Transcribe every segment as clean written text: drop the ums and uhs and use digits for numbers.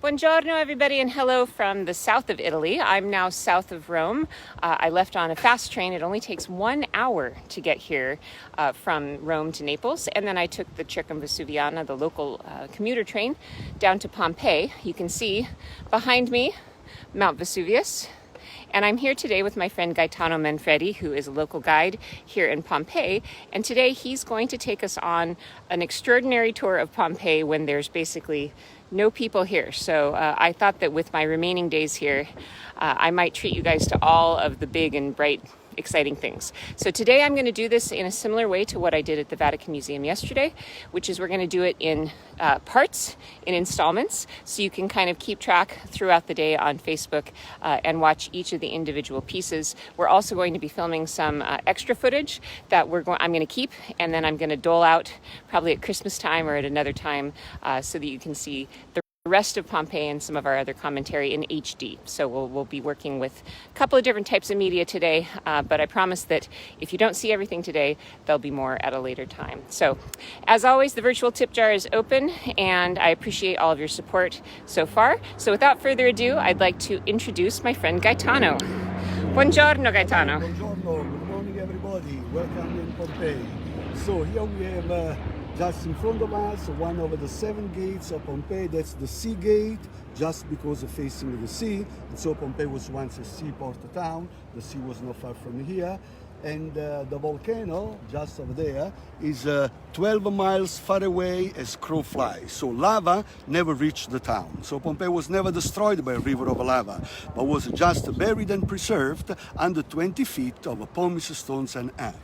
Buongiorno, everybody, and hello from the south of Italy. I'm now south of Rome. I left on a fast train. It only takes 1 hour to get here from Rome to Naples. And then I took the Circumvesuviana, the local commuter train, down to Pompeii. You can see behind me Mount Vesuvius. And I'm here today with my friend Gaetano Manfredi, who is a local guide here in Pompeii. And today he's going to take us on an extraordinary tour of Pompeii when there's basically no people here. So I thought that with my remaining days here, I might treat you guys to all of the big and bright, exciting things. So today I'm going to do this in a similar way to what I did at the Vatican Museum yesterday, which is we're going to do it in parts, in installments, so you can kind of keep track throughout the day on Facebook and watch each of the individual pieces. We're also going to be filming some extra footage that I'm going to keep, and then I'm going to dole out probably at Christmas time or at another time so that you can see the rest of Pompeii and some of our other commentary in HD. So we'll be working with a couple of different types of media today, but I promise that if you don't see everything today, there'll be more at a later time. So as always, the virtual tip jar is open, and I appreciate all of your support so far. So without further ado, I'd like to introduce my friend Gaetano. Buongiorno, Gaetano. Buongiorno, good morning everybody. Welcome in Pompeii. So here we have just in front of us, one of the 7 gates of Pompeii. That's the sea gate, just because of facing the sea. And so Pompeii was once a seaport town. The sea was not far from here. And the volcano, just over there, is 12 miles far away as crow flies. So lava never reached the town. So Pompeii was never destroyed by a river of lava, but was just buried and preserved under 20 feet of pumice stones and ash.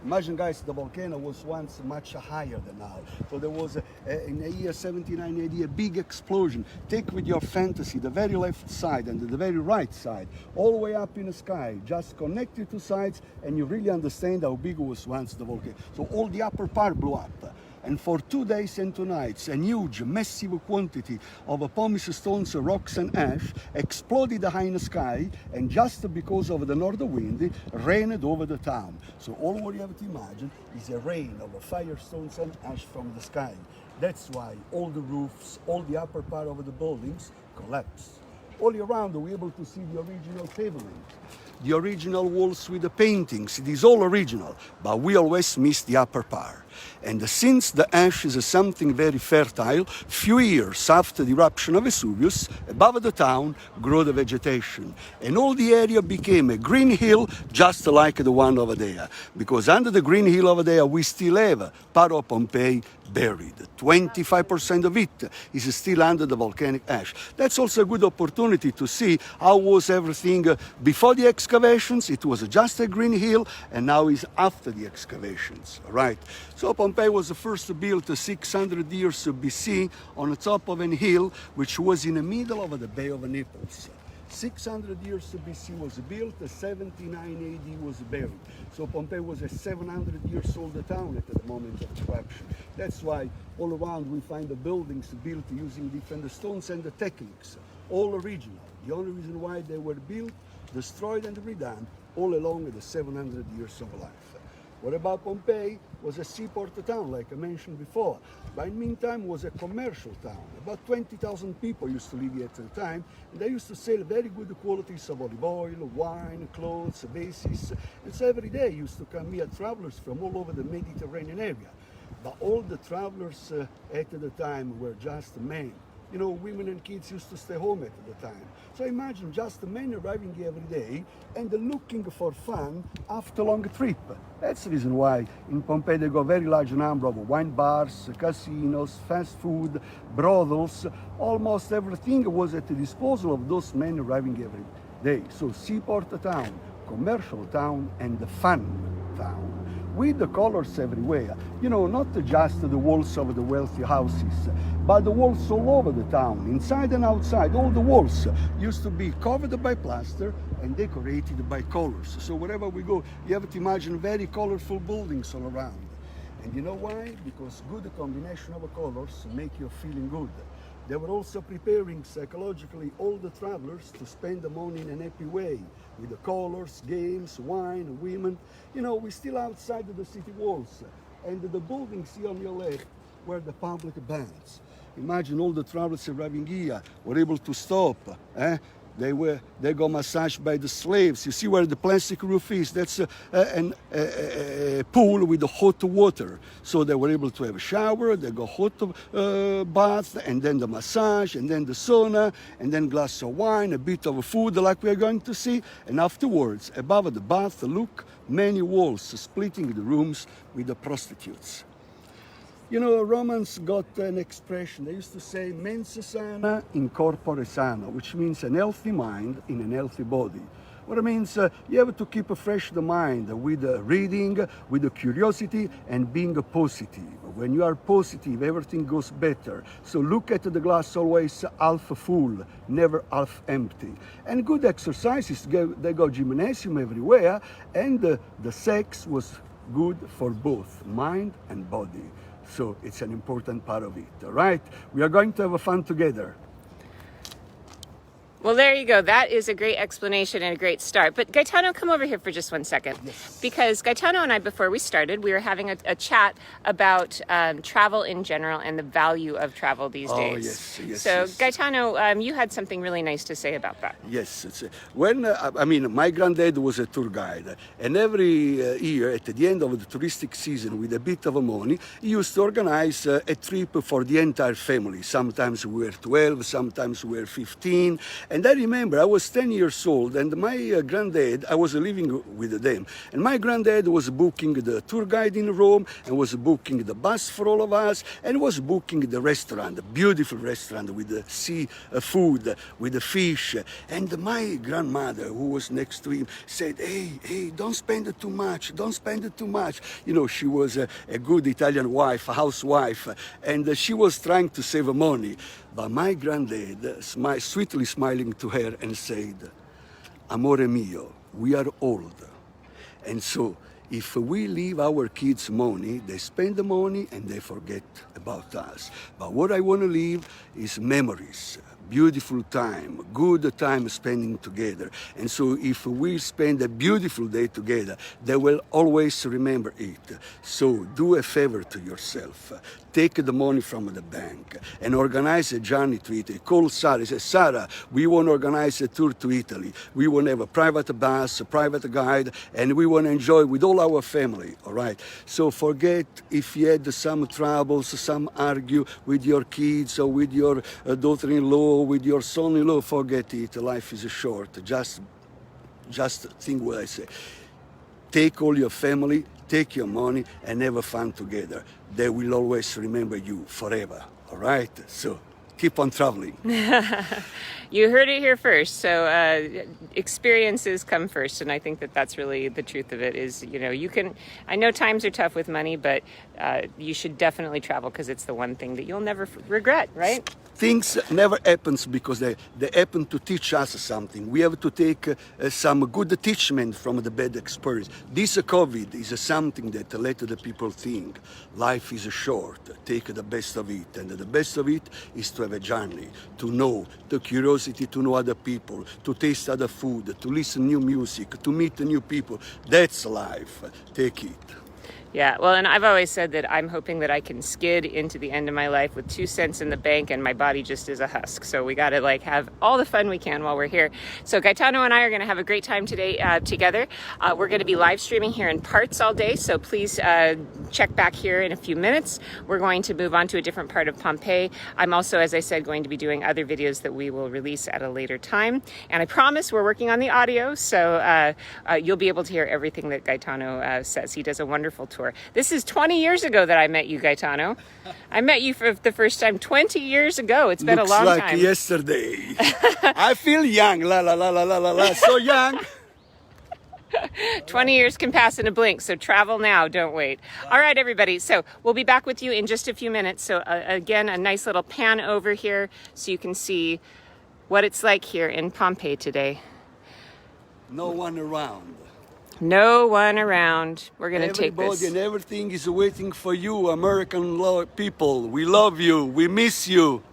Imagine, guys, the volcano was once much higher than now. So there was, in the year 79 AD, a big explosion. Take with your fantasy the very left side and the very right side, all the way up in the sky. Just connect the two sides and you really understand how big was once the volcano. So all the upper part blew up. And for 2 days and 2 nights, a huge, massive quantity of pumice stones, rocks and ash exploded high in the sky, and just because of the north wind, rained over the town. So all what you have to imagine is a rain of firestones and ash from the sky. That's why all the roofs, all the upper part of the buildings collapsed. All around we're able to see the original pavement, the original walls with the paintings. It is all original, but we always miss the upper part. And since the ash is something very fertile, few years after the eruption of Vesuvius, above the town grew the vegetation. And all the area became a green hill, just like the one over there. Because under the green hill over there, we still have part of Pompeii buried. 25% of it is still under the volcanic ash. That's also a good opportunity to see how was everything before the excavations. It was just a green hill, and now is after the excavations, right? So Pompeii was first built 600 years BC on the top of a hill which was in the middle of the Bay of Naples. 600 years BC was built, 79 AD was buried. So Pompeii was a 700 years old town at the moment of the eruption. That's why all around we find the buildings built using different stones and the techniques, all original. The only reason why they were built, destroyed and redone all along the 700 years of life. What about Pompeii? Was a seaport town, like I mentioned before. But in the meantime, was a commercial town. About 20,000 people used to live here at the time, and they used to sell very good qualities of olive oil, wine, clothes, vases. And so every day used to come here travelers from all over the Mediterranean area. But all the travelers at the time were just men. You know, women and kids used to stay home at the time. So imagine just men arriving here every day and looking for fun after a long trip. That's the reason why in Pompeii they got a very large number of wine bars, casinos, fast food, brothels. Almost everything was at the disposal of those men arriving every day. So seaport town, commercial town, and fun town. With the colors everywhere, you know, not just the walls of the wealthy houses, but the walls all over the town, inside and outside. All the walls used to be covered by plaster and decorated by colors. So wherever we go, you have to imagine very colorful buildings all around. And you know why? Because good combination of colors make you feeling good. They were also preparing psychologically all the travelers to spend the money in an happy way, with the colors, games, wine, women. You know, we're still outside of the city walls, and the buildings here on your left were the public baths. Imagine all the travelers arriving here were able to stop. They got massaged by the slaves. You see where the plastic roof is? That's a pool with the hot water. So they were able to have a shower, they got hot bath, and then the massage, and then the sauna, and then glass of wine, a bit of food like we are going to see. And afterwards, above the bath, look, many walls splitting the rooms with the prostitutes. You know, Romans got an expression. They used to say, mens sana in corpore sano, which means an healthy mind in an healthy body. What it means, you have to keep a fresh the mind with reading, with the curiosity, and being positive. When you are positive, everything goes better. So look at the glass always half full, never half empty. And good exercises, they go gymnasium everywhere, and the sex was good for both mind and body. So it's an important part of it, all right? We are going to have fun together. Well, there you go. That is a great explanation and a great start. But Gaetano, come over here for just one second. Yes. Because Gaetano and I, before we started, we were having a chat about travel in general and the value of travel these days. Yes. So, Gaetano, you had something really nice to say about that. Yes. My granddad was a tour guide. And every year, at the end of the touristic season, with a bit of money, he used to organize a trip for the entire family. Sometimes we were 12, sometimes we were 15. And I remember I was 10 years old, and my granddad, I was living with them, and my granddad was booking the tour guide in Rome, and was booking the bus for all of us, and was booking the restaurant, the beautiful restaurant with the sea food, with the fish. And my grandmother, who was next to him, said, hey, don't spend too much, don't spend too much. You know, she was a good Italian wife, a housewife, and she was trying to save money. But my granddad, sweetly smiling to her and said, Amore mio, we are old. And so if we leave our kids money, they spend the money and they forget about us. But what I want to leave is memories. Beautiful time, good time spending together. And so if we spend a beautiful day together, they will always remember it. So do a favor to yourself. Take the money from the bank and organize a journey to Italy. Call Sarah, say, Sarah, we want to organize a tour to Italy. We want to have a private bus, a private guide, and we want to enjoy with all our family, all right? So forget if you had some troubles, some argue with your kids or with your daughter-in-law, with your son-in-law, forget it. Life is short. Just think what I say. Take all your family, take your money, and have fun together. They will always remember you forever, all right? So keep on traveling. You heard it here first. So experiences come first. And I think that that's really the truth of it is, you know, I know times are tough with money, but you should definitely travel because it's the one thing that you'll never regret, right? Things never happens because they happen to teach us something. We have to take some good teachment from the bad experience. This COVID is something that let the people think. Life is short. Take the best of it. And the best of it is to have a journey, to know, the curiosity to know other people, to taste other food, to listen new music, to meet new people. That's life. Take it. Yeah, well, and I've always said that I'm hoping that I can skid into the end of my life with 2 cents in the bank and my body just is a husk. So we got to have all the fun we can while we're here. So Gaetano and I are going to have a great time today together. We're going to be live streaming here in parts all day. So please check back here in a few minutes. We're going to move on to a different part of Pompeii. I'm also, as I said, going to be doing other videos that we will release at a later time. And I promise we're working on the audio. So you'll be able to hear everything that Gaetano says. He does a wonderful tour. This is 20 years ago that I met you, Gaetano. I met you for the first time 20 years ago. It's been a long time. Looks like yesterday. I feel young, so young. 20 years can pass in a blink, so travel now, don't wait. All right, everybody, so we'll be back with you in just a few minutes. So again, a nice little pan over here so you can see what it's like here in Pompeii today. No one around. No one around. We're going to take this. Everybody and everything is waiting for you, American people. We love you. We miss you.